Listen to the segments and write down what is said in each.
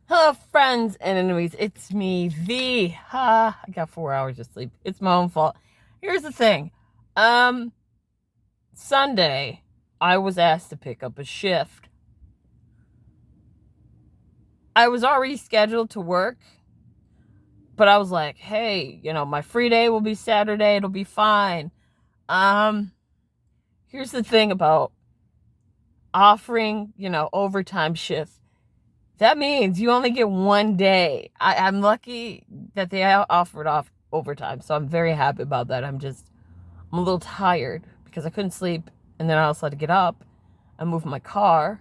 Hello, friends and enemies. It's me, V. I got 4 hours of sleep. It's my own fault. Here's the thing. Um, Sunday, I was asked to pick up a shift. I was already scheduled to work, but I was like, hey, my free day will be Saturday. It'll be fine. Um, Here's the thing about offering, overtime shifts. That means you only get one day. I'm lucky that they offered off overtime, so I'm very happy about that. I'm a little tired because I couldn't sleep, and then I also had to get up and move my car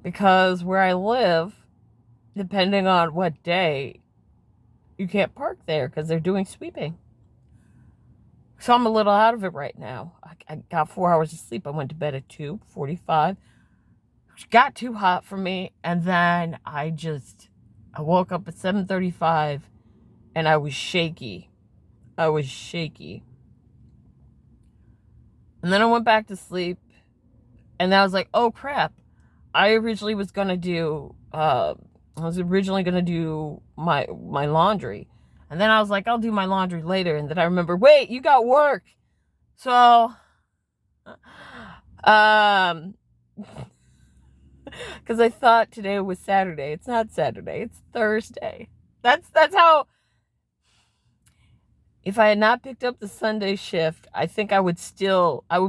because where I live, depending on what day, you can't park there because they're doing sweeping. So I'm a little out of it right now. I got 4 hours of sleep. I went to bed at 2:45. It got too hot for me, and then I woke up at 7:35 and I was shaky. And then I went back to sleep, and then I was like, oh crap. I was originally gonna do my laundry. And then I was like, I'll do my laundry later. And then I remember, wait, you got work. So, because I thought today was Saturday. It's not Saturday. It's Thursday. That's how. If I had not picked up the Sunday shift, I think I would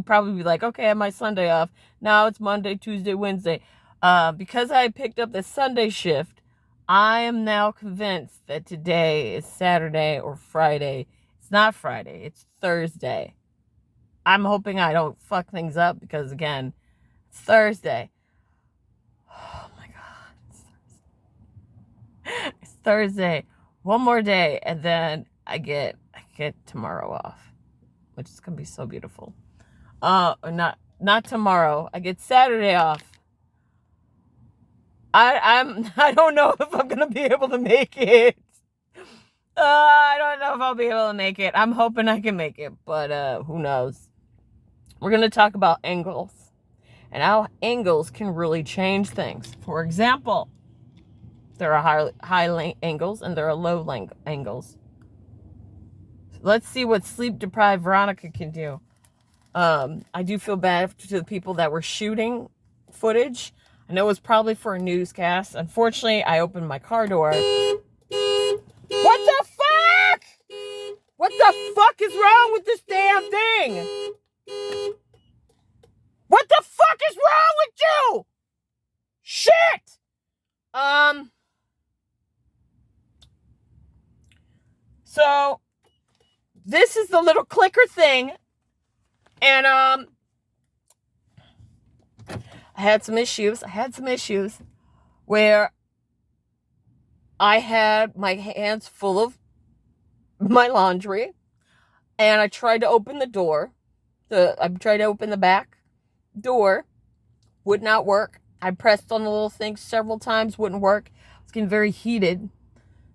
probably be like, okay, I have my Sunday off. Now it's Monday, Tuesday, Wednesday. Because I picked up the Sunday shift, I am now convinced that today is Saturday or Friday. It's not Friday. It's Thursday. I'm hoping I don't fuck things up because, again, it's Thursday. Oh, my God. It's Thursday. One more day, and then I get tomorrow off, which is gonna be so beautiful. Not tomorrow. I get Saturday off. I don't know if I'm gonna be able to make it. I don't know if I'll be able to make it. I'm hoping I can make it, but who knows? We're gonna talk about angles and how angles can really change things. For example, there are high angles and there are low angles. Let's see what sleep-deprived Veronica can do. I do feel bad to the people that were shooting footage. I know it was probably for a newscast. Unfortunately, I opened my car door. What the fuck? What the fuck is wrong with this damn thing? What the fuck is wrong with you? Shit! So this is the little clicker thing, and I had some issues where I had my hands full of my laundry, and I tried to open the door. I tried to open the back door, would not work. I pressed on the little thing several times, wouldn't work. I was getting very heated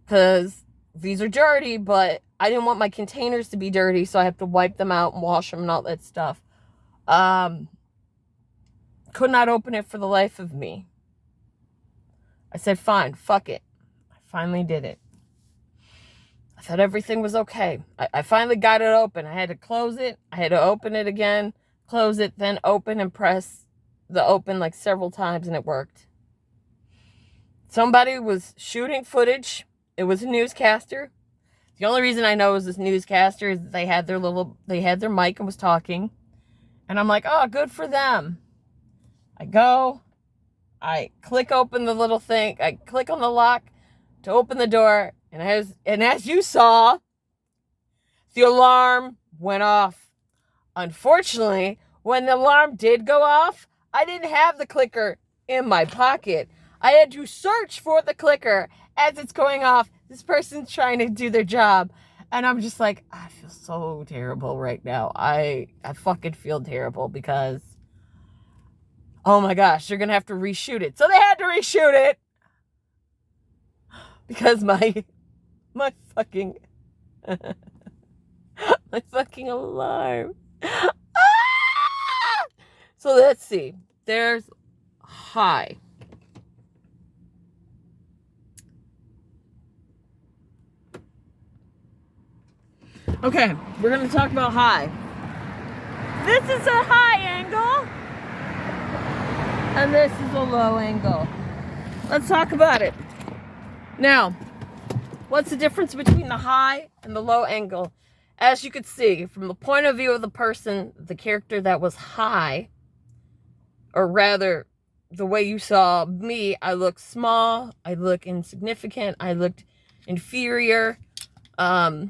because these are dirty, but I didn't want my containers to be dirty, so I have to wipe them out and wash them and all that stuff. Could not open it for the life of me. I said, fine, fuck it. I finally did it. I thought everything was okay. I finally got it open. I had to close it. I had to open it again, close it, then open and press the open like several times, and it worked. Somebody was shooting footage. It was a newscaster. The only reason I know it was this newscaster is that they had their mic and was talking. And I'm like, oh, good for them. I click open the little thing. I click on the lock to open the door. And as you saw, the alarm went off. Unfortunately, when the alarm did go off, I didn't have the clicker in my pocket. I had to search for the clicker as it's going off. This person's trying to do their job. And I'm just like, I feel so terrible right now. I fucking feel terrible because, oh my gosh, they're going to have to reshoot it. So they had to reshoot it because my fucking, my fucking alarm. So let's see. There's high. Okay, we're going to talk about high. This is a high angle. And this is a low angle. Let's talk about it. Now, what's the difference between the high and the low angle? As you could see, from the point of view of the person, the character that was high, or rather, the way you saw me, I look small, I look insignificant, I looked inferior. I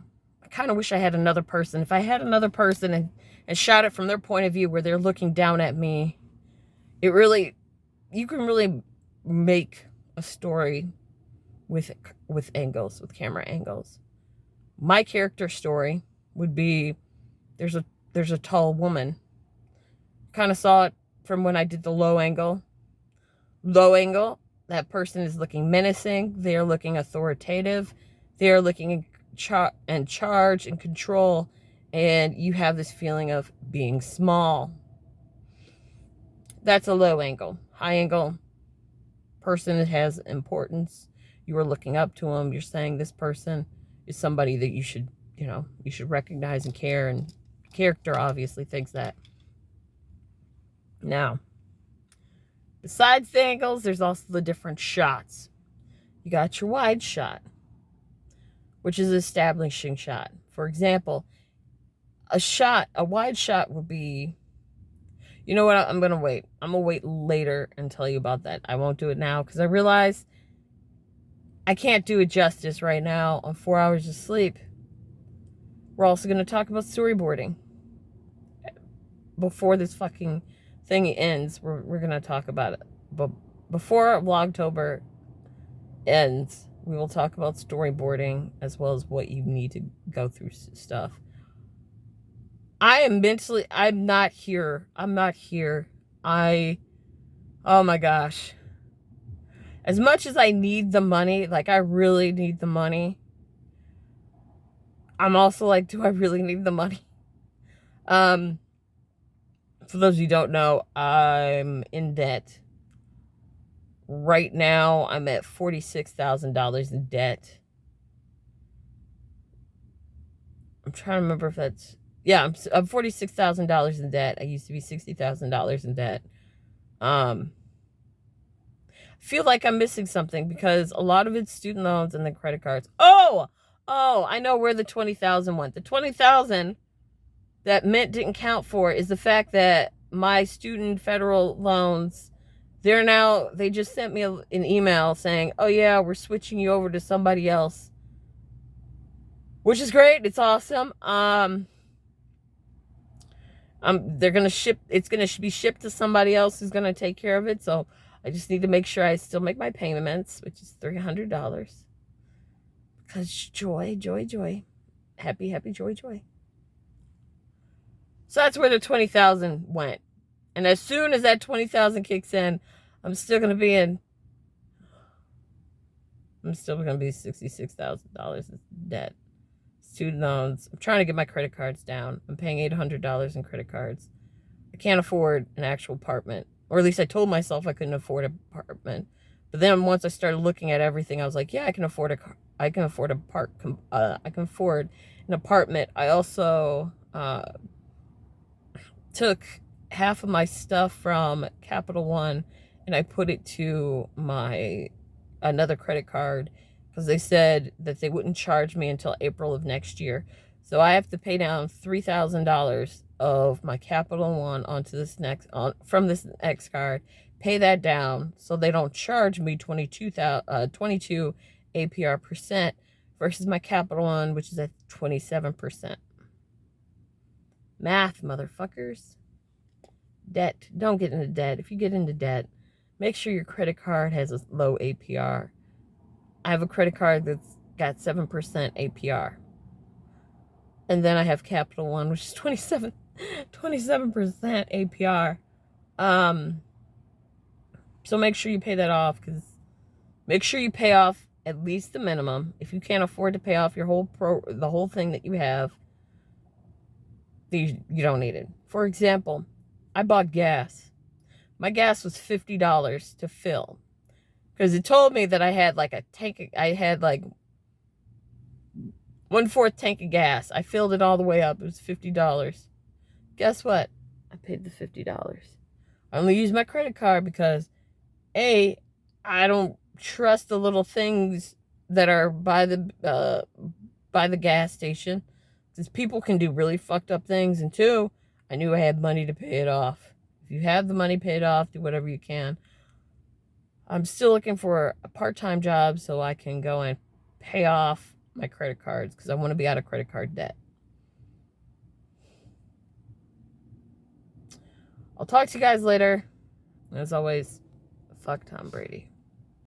kind of wish I had another person. If I had another person and shot it from their point of view where they're looking down at me, you can really make a story with angles, with camera angles. My character story would be there's a tall woman. Kind of saw it from when I did the low angle. Low angle, that person is looking menacing, they're looking authoritative, they're looking in charge and control, and you have this feeling of being small. That's a low angle. High angle, person that has importance. You are looking up to them. You're saying this person is somebody that you should recognize and care, and character obviously thinks that. Now, besides the angles, there's also the different shots. You got your wide shot, which is an establishing shot. For example, a wide shot would be, you know what, I'm going to wait. I'm going to wait later and tell you about that. I won't do it now because I realize I can't do it justice right now on 4 hours of sleep. We're also going to talk about storyboarding. Before this fucking thing ends, we're going to talk about it. But before vlogtober ends, we will talk about storyboarding as well as what you need to go through stuff. I'm not here. Oh my gosh. As much as I need the money, like I really need the money, I'm also like, do I really need the money? For those of you who don't know, I'm in debt. Right now, I'm at $46,000 in debt. I'm trying to remember if that's... Yeah, I'm $46,000 in debt. I used to be $60,000 in debt. I feel like I'm missing something because a lot of it's student loans and then credit cards. Oh, I know where the $20,000 went. The $20,000 that Mint didn't count for is the fact that my student federal loans, they just sent me an email saying, oh yeah, we're switching you over to somebody else, which is great. It's awesome. They're going to it's going to be shipped to somebody else who's going to take care of it. So I just need to make sure I still make my payments, which is $300. Because joy. Happy, joy. So that's where the $20,000 went. And as soon as that $20,000 kicks in, I'm still going to be $66,000 in debt. Student loans. I'm trying to get my credit cards down. I'm paying $800 in credit cards. I can't afford an actual apartment. Or at least I told myself I couldn't afford an apartment. But then once I started looking at everything, I was like, yeah, I can afford an apartment. I also took half of my stuff from Capital One and I put it to another credit card because they said that they wouldn't charge me until April of next year. So I have to pay down $3,000 of my Capital One from this next card, pay that down so they don't charge me 22 APR percent versus my Capital One, which is at 27%. Math, motherfuckers. Debt. Don't get into debt. If you get into debt, make sure your credit card has a low APR. I have a credit card that's got 7% APR. And then I have Capital One, which is 27% APR. So make sure you pay that off, because make sure you pay off at least the minimum. If you can't afford to pay off the whole thing that you have, you don't need it. For example, I bought gas. My gas was $50 to fill. Because it told me that I had like a tank, I had like 1/4 tank of gas. I filled it all the way up. It was $50. Guess what? I paid the $50. I only used my credit card because, A, I don't trust the little things that are by the gas station, because people can do really fucked up things. And 2, I knew I had money to pay it off. If you have the money paid off, do whatever you can. I'm still looking for a part-time job so I can go and pay off my credit cards, because I want to be out of credit card debt. I'll talk to you guys later. As always, fuck Tom Brady.